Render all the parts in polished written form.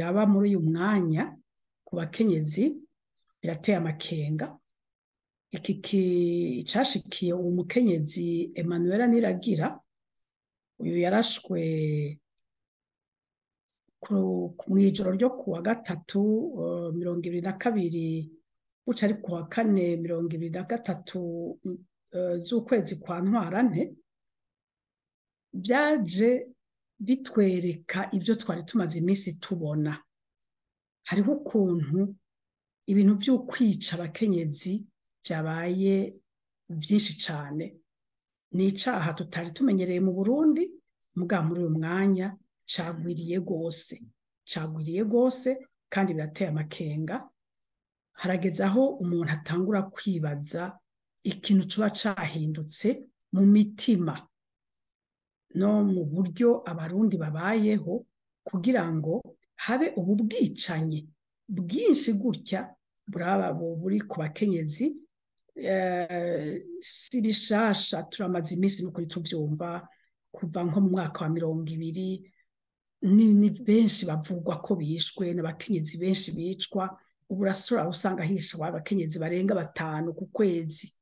biraba muri uyu mwanya ku bakenyezi birateye amakenga. Icashikiye uwo mukenyezi Emanuela Niragira, uyu yarashwe mw'ijoro ryo kuwa gatatu 22 buca ari kuwa kane 23 z'ukwezi kwa Ntwarante. Vyaje bitwereka ivyo twari tumaze iminsi tubona. Hariho ukuntu ibintu vy'ukwica abakenyezi vyabaye vyinshi cane. Ni icaha tutari tumenyereye mu Burundi, muga muri uyu mwanya cagwiriye gose kandi birateye amakenga. Harageze aho umuntu atangura kwibaza ikintu coba cahindutse mu mitima no mu buryo abarundi babayeho kugira ngo habe ubu bwicanyi bwinshi gutya buri ku bakenyezi. Si bishasha, turamaze iminsi n'ukuri tuvyumva kuva nko mu mwaka wa 2020. Ni benshi bavugwa ko bishwe, n'abakenyezi benshi bicwa. Ubu urasura usanga hishwa abakenyezi barenga 5 ku kwezi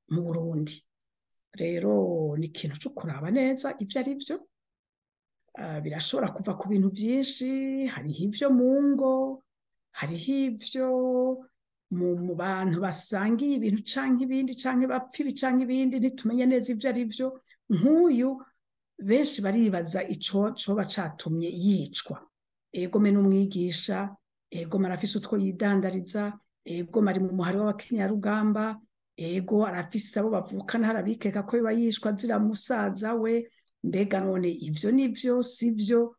mu Burundi. Rero ni ikintu cyo kuraba neza ivyo ari vyo. Birashobora kuva ku bintu vyinshi. Hariho ivyo mu ngo, hariho ivyo mu bantu basangiye ibintu canke ibindi, canke bapfa ibi canke ibindi, ntitumenye neza ivyo ari vyo. Nk'uyu benshi baribaza ico coba catumye yicwa. Ego me n'umwigisha, ego marafise utwo yidandariza, ego mari mu muhari w'abakenyarugamba, ego arafise abo bavukana, harabikeka ko yoba yishwa azira musaza we. Mbega none ivyo nivyo sivyo?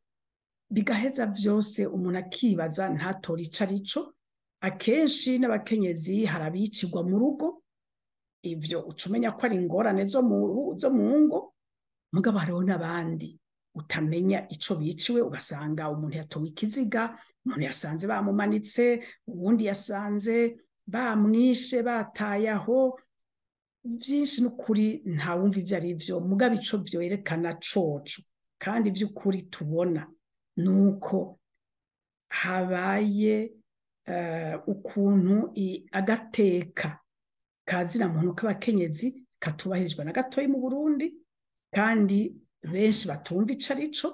Bigaheza vyose umuntu akibaza ntatora ico arico. Akenshi n'abakenyezi harabicirwa mu rugo, ivyo ucumenya ko ari ingorane zo mu ngo. Mugabo hariho n'abandi utamenya ico biciwe, ugasanga umuntu yatowe ikiziga, umuntu yasanze bamumanitse, uwundi yasanze bamwishe batayaho. Vyinshi n'ukuri ntawumva ivyo ari vyo, mugabo ico vyerekana coco kandi vy'ukuri tubona nuko habaye ukuntu agateka kazira muntu k'abakenyezi katubahirijwe na gatoyi mu Burundi, kandi benshi batumva ico arico.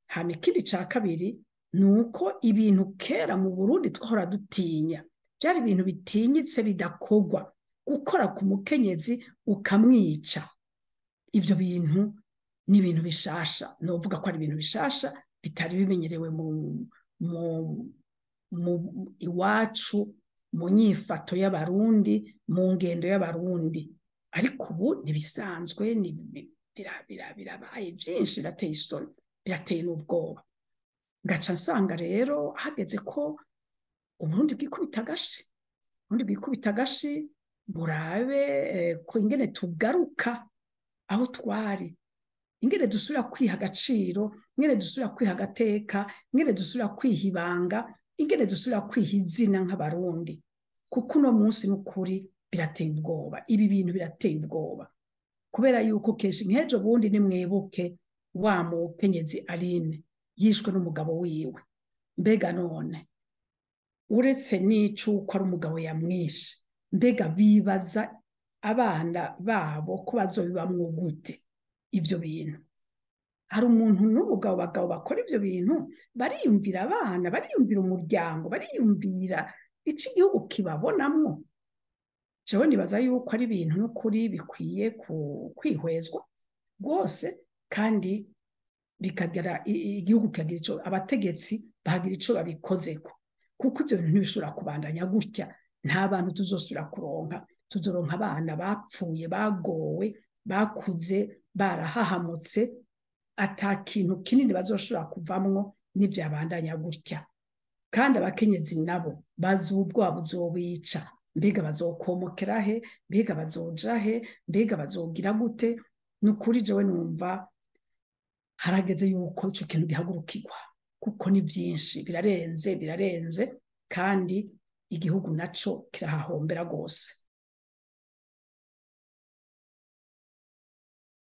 Hama ikindi ca kabiri nuko ibintu kera mu Burundi twahora dutinya, vyari ibintu bitinyitse bidakogwa. Gukora ku mukenyezi ukamwica, ivyo bintu ni ibintu bishasha. Novuga ko ari ibintu bishasha bitari bimenyerewe iwacu, mu nyifato y'abarundi, mu ngendo y'abarundi. Ariko ubu nibisanzwe, birabaye vyinshi, birateye isoni, birateye n'ubwoba. Ngaca nsanga rero hageze ko Uburundi bwikubita agashi, burabe ko ingene tugaruka aho twari, ingene dusubira kwiha agaciro, ingene dusubira kwiha agateka, ingene dusubira kwiha ibanga, ingene dusubira kwiha izina nk'abarundi. Kuko uno munsi n'ukuri birateye ubwoba, ibi bintu birateye ubwoba, kubera yuko kenshi nk'ejo bundi nimwibuke wa mukenyezi Aline yishwe n'umugabo wiwe. Mbega none uretse n'icuko ari umugabo yamwishe, mbega bibaza abana babo ko bazobibamwo gute ivyo bintu? Hari umuntu n'umugabo, bagabo bakora ivyo bintu bariyumvira abana, bariyumvira umuryango, bariyumvira ico igihugu kibabonamwo. Jewe nibaza yuko ari ibintu n'ukuri bikwiye kwihwezwa rwose, kandi bikagira igihugu kikagira ico, abategetsi bahagira ico babikozeko, kuko ivyo bintu ntibishobora kubandanya gutya. Nta bantu tuzosubira kuronka, tuzoronka abana bapfuye, bagowe, bakuze barahahamutse, ata kintu kinini bazoshobora kuvamwo n'ivyabandanya gutya. Kandi abakenyezi nabo bazubwa buzobica. Mbega bazokomokera he? Mbega bazoja he? Mbega bazogira gute? Nukuri jewe numva harageze yuko ico kintu gihagurukirwa, kuko ni vyinshi, birarenze kandi igihugu naco kirahahombera gose.